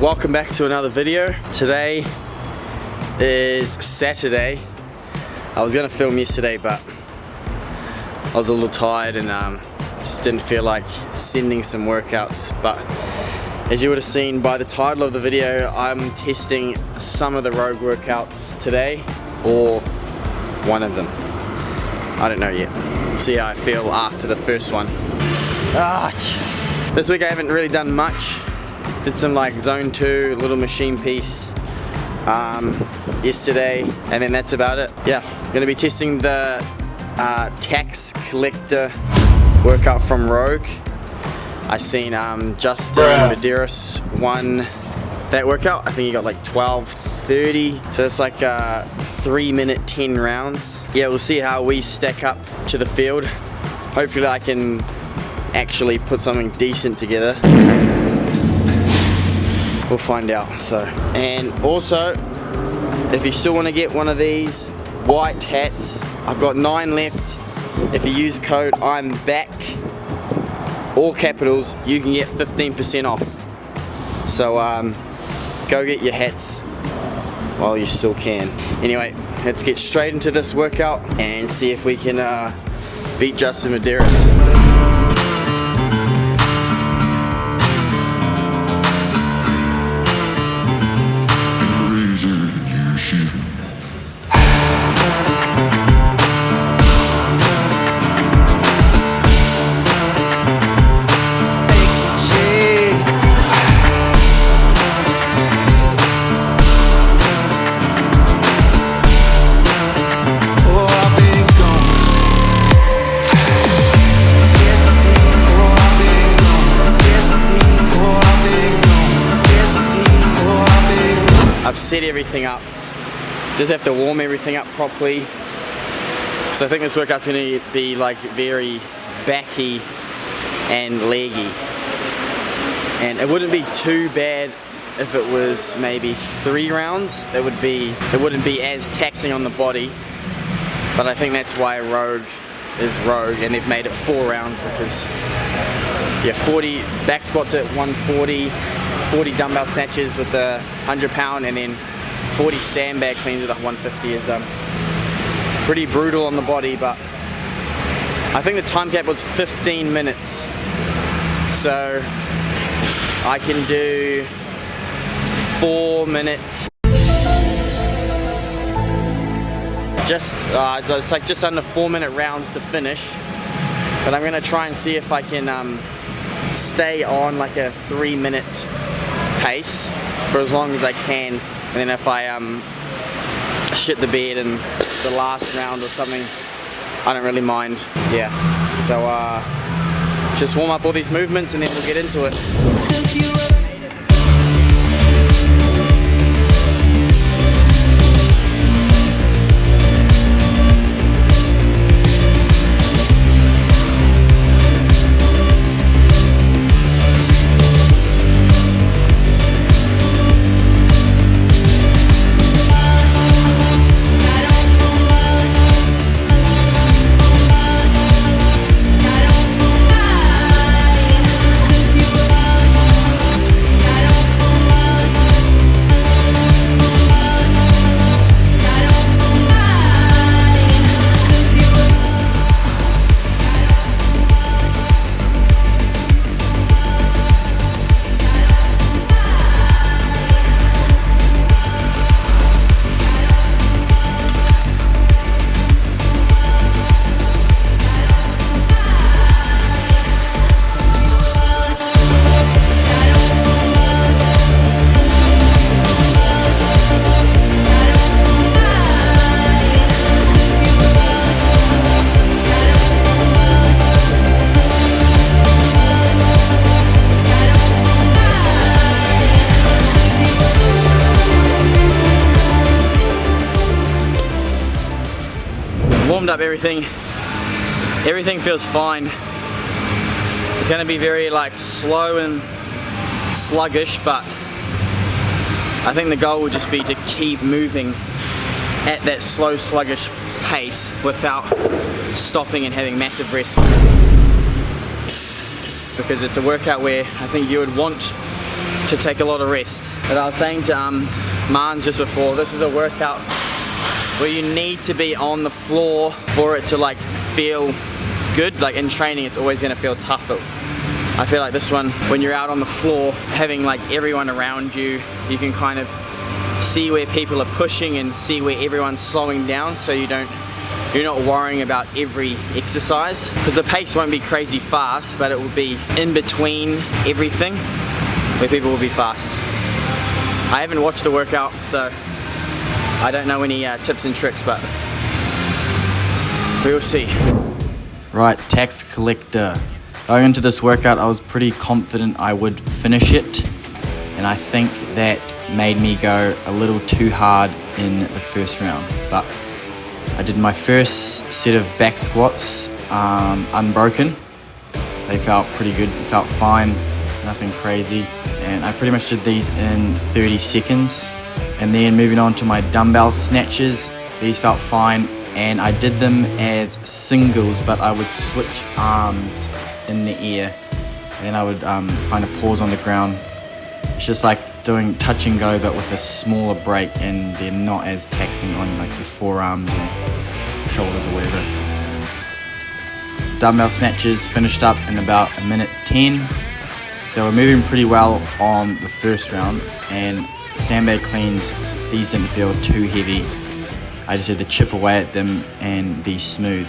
Welcome back to another video. Today is Saturday. I was gonna film yesterday, but I was a little tired and just didn't feel like sending some workouts. But as you would have seen by the title of the video, I'm testing some of the Rogue workouts today, or one of them. I don't know yet. See how I feel after the first one. This week I haven't really done much. Did some like zone 2, little machine piece yesterday, and then that's about it. Yeah, gonna be testing the tax collector workout from Rogue. I seen Justin Medeiros won that workout. I think he got like 12:30, so it's like 3 minute 10 rounds. Yeah, we'll see how we stack up to the field. Hopefully I can actually put something decent together. We'll find out. So, and also, if you still want to get one of these white hats, I've got 9 left. If you use code I'm back, all capitals, you can get 15% off. So go get your hats while you still can. Anyway, let's get straight into this workout and see if we can beat Justin Medeiros. I've set everything up. Just have to warm everything up properly. So I think this workout's going to be like very backy and leggy. And it wouldn't be too bad if it was maybe 3 rounds. It wouldn't be as taxing on the body. But I think that's why Rogue is Rogue, and they've made it 4 rounds because yeah, 40 back squats at 140. 40 dumbbell snatches with the 100-pound, and then 40 sandbag cleans with a 150 is pretty brutal on the body. But I think the time cap was 15 minutes, so I can do 4 minute. It's like just under 4 minute rounds to finish. But I'm gonna try and see if I can stay on like a 3 minute pace for as long as I can, and then if I shit the bed in the last round or something, I don't really mind. Yeah, so just warm up all these movements and then we'll get into it. Warmed up everything feels fine. It's going to be very like slow and sluggish, but I think the goal will just be to keep moving at that slow sluggish pace without stopping and having massive rests. because it's a workout where I think you would want to take a lot of rest. But I was saying to Mans just before, this is a workout where you need to be on the floor for it to like feel good. Like in training, it's always gonna feel tough. I feel like this one, when you're out on the floor, having like everyone around you, you can kind of see where people are pushing and see where everyone's slowing down, so you're not worrying about every exercise, because the pace won't be crazy fast, but it will be in between everything where people will be fast. I haven't watched the workout, so I don't know any tips and tricks, but we will see. Right, tax collector. Going into this workout, I was pretty confident I would finish it, and I think that made me go a little too hard in the first round. But I did my first set of back squats unbroken. They felt pretty good, felt fine, nothing crazy, and I pretty much did these in 30 seconds. And then moving on to my dumbbell snatches, these felt fine, and I did them as singles, but I would switch arms in the air, and then I would kind of pause on the ground. It's just like doing touch and go, but with a smaller break, and they're not as taxing on like your forearms or shoulders or whatever. Dumbbell snatches finished up in about 1:10. So we're moving pretty well on the first round, and sandbag cleans, these didn't feel too heavy. I just had to chip away at them and be smooth.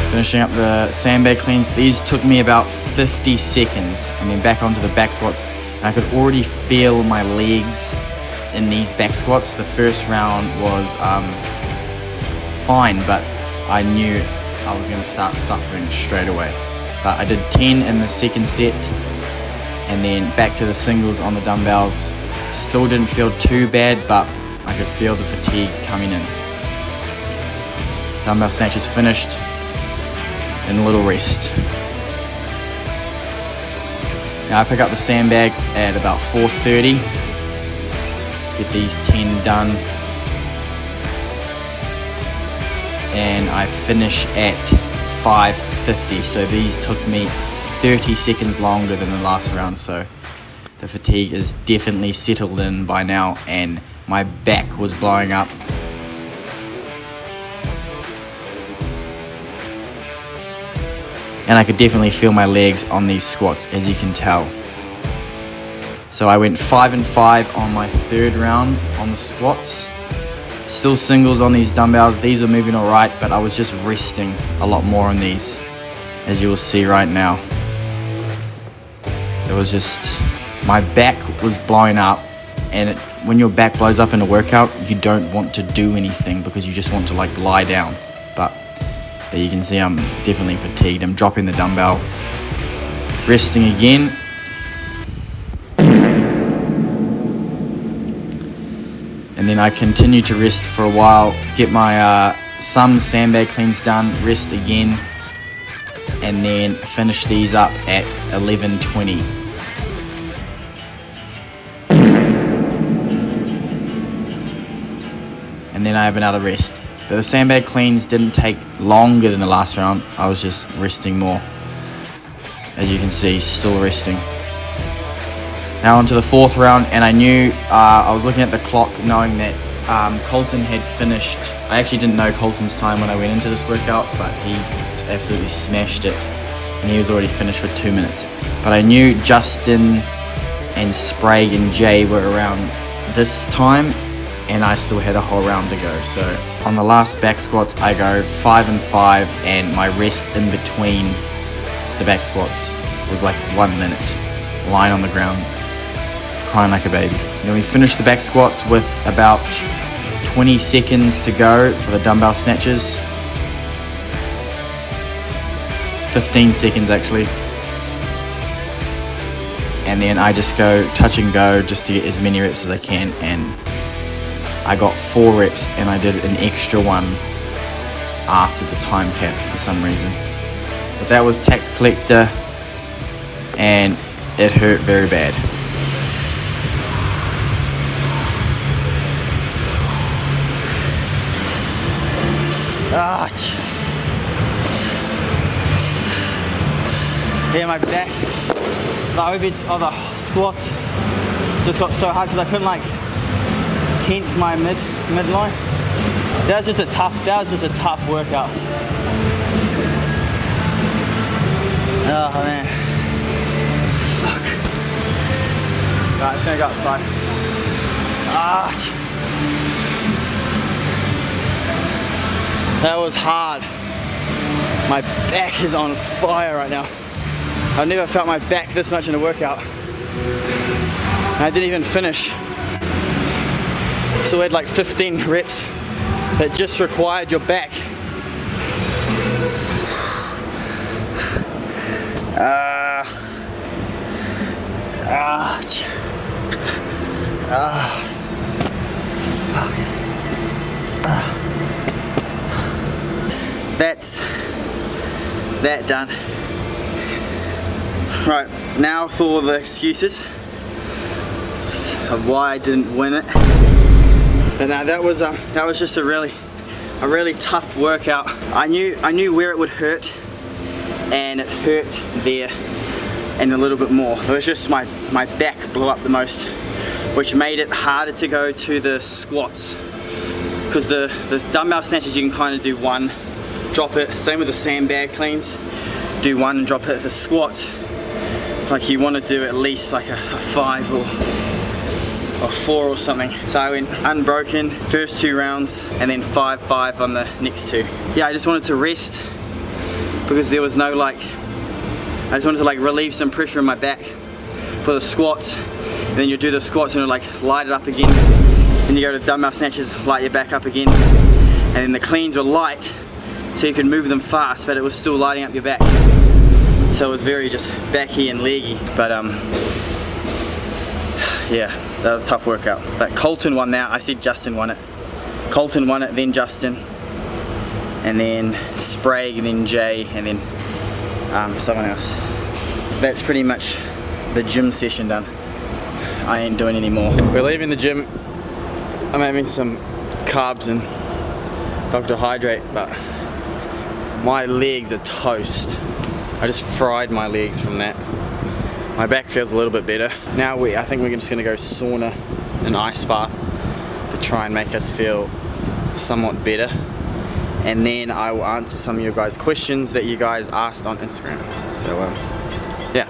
Finishing up the sandbag cleans, these took me about 50 seconds, and then back onto the back squats, and I could already feel my legs in these back squats. The first round was fine, but I knew I was going to start suffering straight away. But I did 10 in the second set, and then back to the singles on the dumbbells. Still didn't feel too bad, but I could feel the fatigue coming in. Dumbbell snatches finished, and a little rest. Now I pick up the sandbag at about 4:30, get these 10 done, and I finish at 5:50. So these took me 30 seconds longer than the last round, so the fatigue is definitely settled in by now, and my back was blowing up. And I could definitely feel my legs on these squats, as you can tell. So I went 5 and 5 on my third round on the squats. Still singles on these dumbbells. These are moving all right, but I was just resting a lot more on these, as you will see right now. It was just, my back was blowing up, and when your back blows up in a workout, you don't want to do anything because you just want to like lie down. But there you can see I'm definitely fatigued. I'm dropping the dumbbell, resting again. And then I continue to rest for a while, get my some sandbag cleans done, rest again, and then finish these up at 11:20. And then I have another rest. But the sandbag cleans didn't take longer than the last round. I was just resting more. As you can see, still resting. Now onto the fourth round, and I knew, I was looking at the clock knowing that Colton had finished. I actually didn't know Colton's time when I went into this workout, but he absolutely smashed it, and he was already finished for 2 minutes. But I knew Justin and Sprague and Jay were around this time, and I still had a whole round to go. So on the last back squats, I go 5 and 5, and my rest in between the back squats was like 1 minute, lying on the ground, crying like a baby. Then we finished the back squats with about 20 seconds to go for the dumbbell snatches. 15 seconds actually. And then I just go touch and go just to get as many reps as I can, and I got 4 reps, and I did an extra one after the time cap for some reason. But that was tax collector, and it hurt very bad. Ah, yeah, my back, the overheads of the squats just got so hard because I couldn't like tense my midline. That was just a tough workout. Oh man. Fuck. Right, it's gonna go outside. Ah. That was hard. My back is on fire right now. I've never felt my back this much in a workout. I didn't even finish. So we had like 15 reps that just required your back. That's that done. Right, now for the excuses of why I didn't win it. But no, that was just a really tough workout. I knew where it would hurt, and it hurt there and a little bit more. It was just my back blew up the most, which made it harder to go to the squats, because the dumbbell snatches you can kind of do one, drop it. Same with the sandbag cleans, do one and drop it. The squats, like you want to do at least like a 5 or 4 or something. So I went unbroken first 2 rounds and then 5-5 on the next 2. Yeah, I just wanted to rest because there was no like, I just wanted to like relieve some pressure in my back for the squats. And then you do the squats and it'll like light it up again. Then you go to dumbbell snatches, light your back up again. And then the cleans were light, so you could move them fast, but it was still lighting up your back. So it was very just backy and leggy, but yeah, that was a tough workout. But Colton won that. I said Justin won it. Colton won it, then Justin, and then Sprague, and then Jay, and then someone else. That's pretty much the gym session done. I ain't doing any more. We're leaving the gym. I'm having some carbs and Dr. Hydrate, but my legs are toast. I just fried my legs from that. My back feels a little bit better. Now I think we're just gonna go sauna and ice bath to try and make us feel somewhat better. And then I will answer some of your guys' questions that you guys asked on Instagram. So yeah.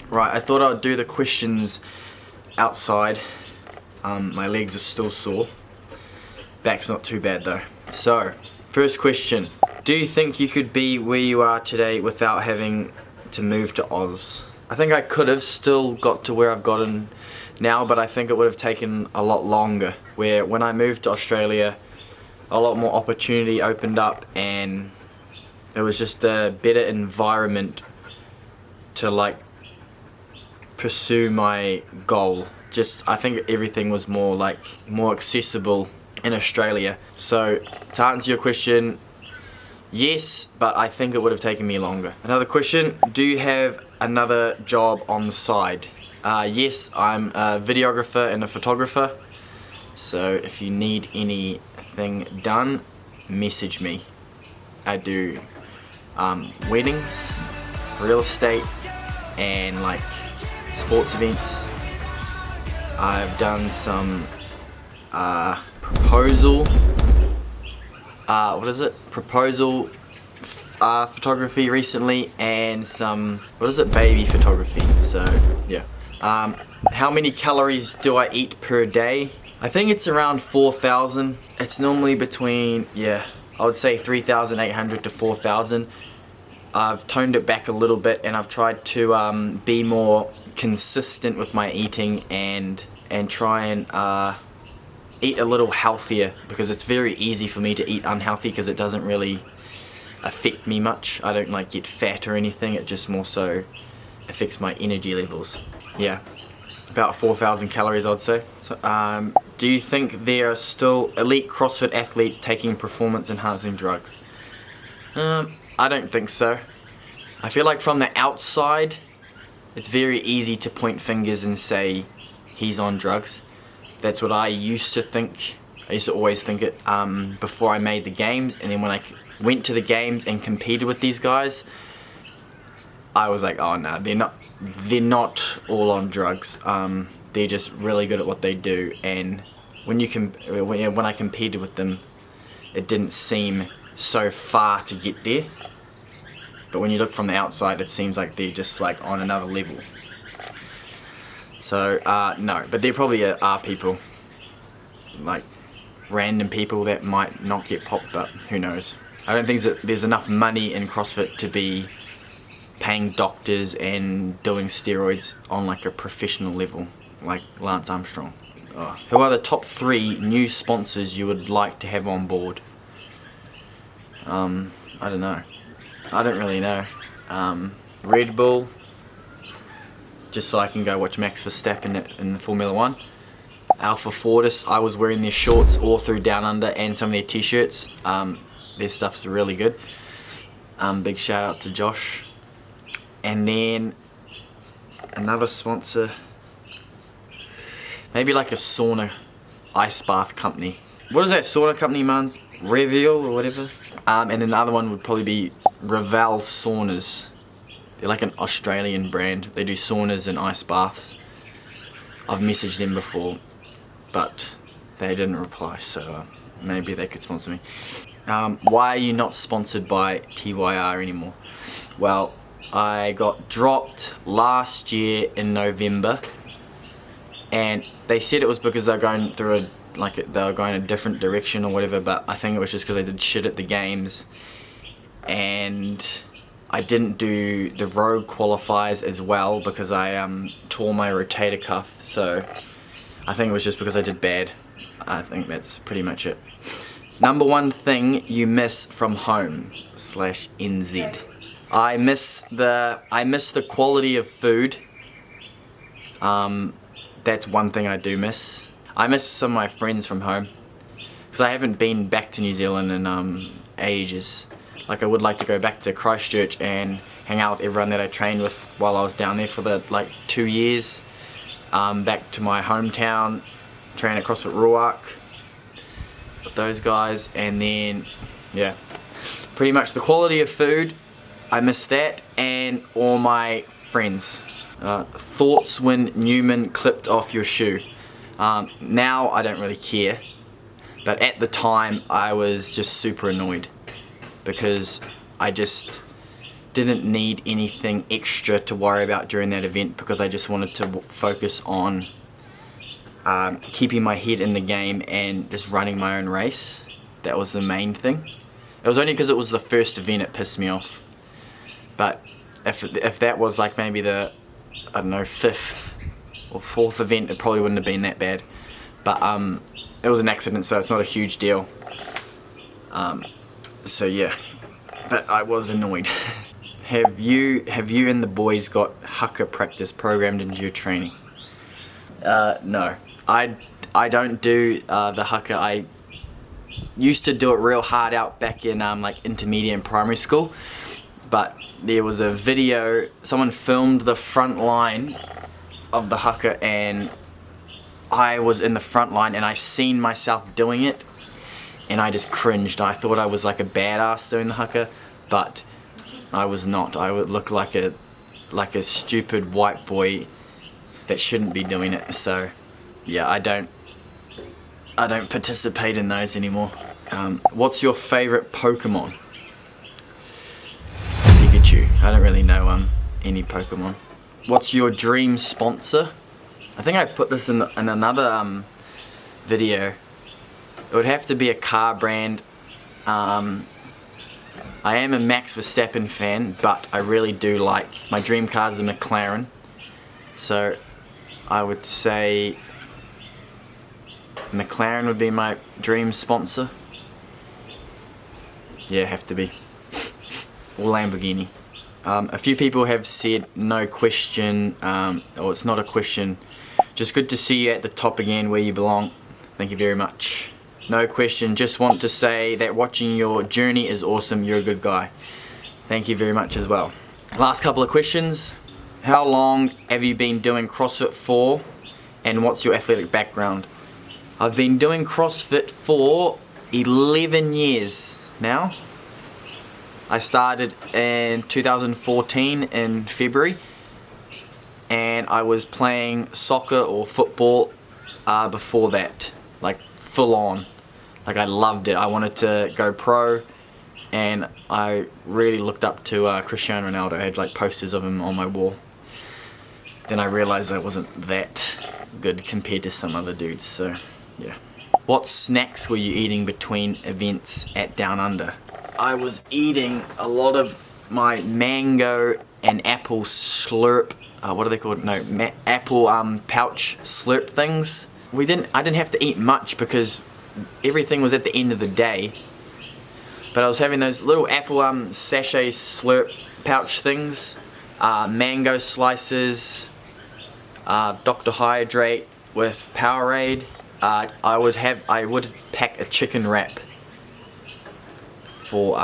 Right, I thought I'd do the questions outside. My legs are still sore. Back's not too bad though. So, first question. Do you think you could be where you are today without having to move to Oz? I think I could have still got to where I've gotten now, but I think it would have taken a lot longer. Where when I moved to Australia, a lot more opportunity opened up and it was just a better environment to like pursue my goal. Just, I think everything was more accessible in Australia. So to answer your question, yes, but I think it would have taken me longer. Another question, do you have another job on the side? Yes, I'm a videographer and a photographer. So if you need anything done, message me. I do weddings, real estate, and like sports events. I've done some proposal photography recently, and some baby photography. So yeah. How many calories do I eat per day? I think it's around 4,000. It's normally between, I would say 3,800 to 4,000. I've toned it back a little bit, and I've tried to be more consistent with my eating and try and eat a little healthier, because it's very easy for me to eat unhealthy because it doesn't really affect me much. I don't like get fat or anything, it just more so affects my energy levels. Yeah, about 4,000 calories I'd say. So, do you think there are still elite CrossFit athletes taking performance enhancing drugs? I don't think so. I feel like from the outside it's very easy to point fingers and say he's on drugs. That's what I used to think I used to always think it before I made the games, and then when I went to the games and competed with these guys, I was like, oh no, they're not all on drugs. They're just really good at what they do, and when I competed with them, it didn't seem so far to get there. But when you look from the outside, it seems like they're just like on another level. So no, but there probably are people, like random people that might not get popped, but who knows. I don't think there's enough money in CrossFit to be paying doctors and doing steroids on like a professional level, like Lance Armstrong. Who are the top 3 new sponsors you would like to have on board? I don't know. I don't really know. Red Bull, just so I can go watch Max Verstappen in the Formula 1. Alpha Fortis, I was wearing their shorts all through Down Under and some of their t-shirts. Their stuff's really good. Big shout out to Josh. And then another sponsor, maybe like a sauna ice bath company. What is that sauna company, man? Reveal or whatever. And then the other one would probably be Ravel Saunas. They're like an Australian brand. They do saunas and ice baths. I've messaged them before, but they didn't reply, so maybe they could sponsor me. Why are you not sponsored by TYR anymore? Well, I got dropped last year in November, and they said it was because they're going through they were going a different direction or whatever, but I think it was just because I did shit at the games, and I didn't do the Rogue qualifiers as well because I tore my rotator cuff, so I think it was just because I did bad. I think that's pretty much it. Number 1 thing you miss from home /NZ. I miss the quality of food. That's one thing I do miss. I miss some of my friends from home because I haven't been back to New Zealand in ages. Like I would like to go back to Christchurch and hang out with everyone that I trained with while I was down there for the 2 years. Back to my hometown, train at CrossFit Ruark with those guys, and then yeah, pretty much the quality of food. I miss that, and all my friends. Thoughts when Newman clipped off your shoe. Now I don't really care, but at the time I was just super annoyed because I just didn't need anything extra to worry about during that event because I just wanted to focus on keeping my head in the game and just running my own race. That was the main thing. It was only because it was the first event it pissed me off. But if that was like maybe the, I don't know, 5th or 4th event, it probably wouldn't have been that bad. But it was an accident, so it's not a huge deal. So yeah, but I was annoyed. Have you and the boys got haka practice programmed into your training? No, I don't do the haka. I used to do it real hard out back in like intermediate and primary school. But there was a video, someone filmed the front line of the haka, and I was in the front line and I seen myself doing it and I just cringed. I thought I was like a badass doing the haka, but I was not. I would look like a stupid white boy that shouldn't be doing it. So yeah, I don't participate in those anymore. What's your favorite Pokemon? I don't really know any Pokemon. What's your dream sponsor? I think I put this in another video. It would have to be a car brand. I am a Max Verstappen fan, but I really do like, my dream car is a McLaren. So I would say McLaren would be my dream sponsor. Yeah, have to be. Or Lamborghini. A few people have said no question, or it's not a question. Just good to see you at the top again where you belong. Thank you very much. No question, just want to say that watching your journey is awesome. You're a good guy. Thank you very much as well. Last couple of questions. How long have you been doing CrossFit for, and what's your athletic background? I've been doing CrossFit for 11 years now. I started in 2014 in February, and I was playing soccer or football before that, like full on. Like I loved it. I wanted to go pro, and I really looked up to Cristiano Ronaldo. I had like posters of him on my wall. Then I realized I wasn't that good compared to some other dudes, so yeah. What snacks were you eating between events at Down Under? I was eating a lot of my mango and apple slurp, what are they called? No, apple pouch slurp things. I didn't have to eat much because everything was at the end of the day. But I was having those little apple sachet slurp pouch things, mango slices, Dr. Hydrate with Powerade. I would pack a chicken wrap for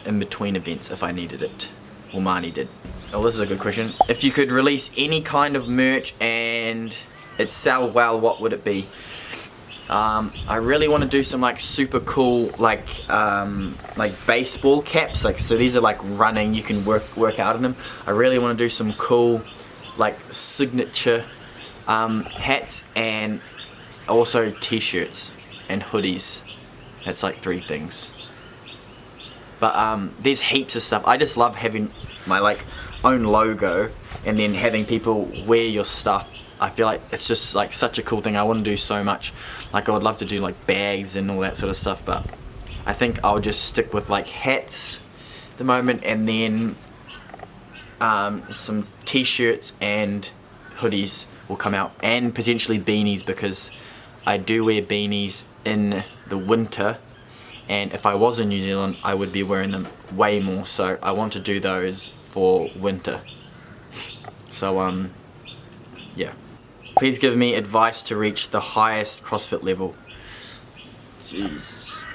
in between events if I needed it, or Marnie did. Oh, this is a good question. If you could release any kind of merch and it sell well, what would it be? I really want to do some like super cool like baseball caps. Like, so these are like running, you can work out in them. I really want to do some cool like signature hats, and also t-shirts and hoodies. That's like 3 things. But there's heaps of stuff. I just love having my like own logo and then having people wear your stuff. I feel like it's just like such a cool thing. I want to do so much. Like I would love to do like bags and all that sort of stuff, but I think I'll just stick with like hats at the moment, and then some t-shirts and hoodies will come out, and potentially beanies, because I do wear beanies in the winter, and if I was in New Zealand I would be wearing them way more, so I want to do those for winter. So yeah. Please give me advice to reach the highest CrossFit level. Jesus.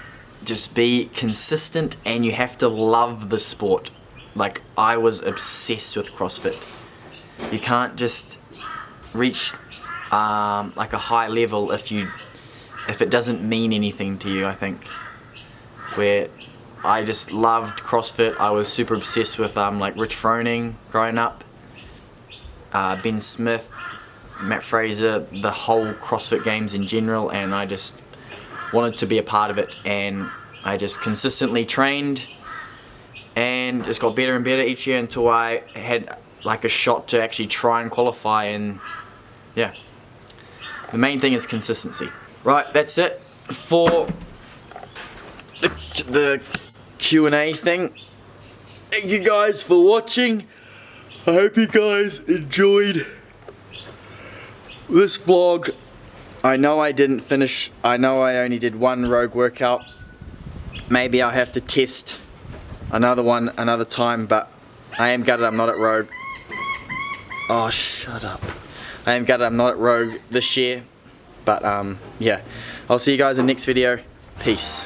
Just be consistent, and you have to love the sport. Like, I was obsessed with CrossFit. You can't just reach like a high level if it doesn't mean anything to you, I think. Where I just loved CrossFit. I was super obsessed with like Rich Froning growing up, Ben Smith, Matt Fraser, the whole CrossFit games in general, and I just wanted to be a part of it, and I just consistently trained and just got better and better each year until I had like a shot to actually try and qualify. And yeah, the main thing is consistency. Right, that's it for the Q&A thing. Thank you guys for watching. I hope you guys enjoyed this vlog. I know I didn't finish, I know I only did 1 Rogue workout. Maybe I'll have to test another one another time, but I am gutted I'm not at Rogue. Oh, shut up. I am gutted I'm not at Rogue this year, but yeah. I'll see you guys in the next video. Peace.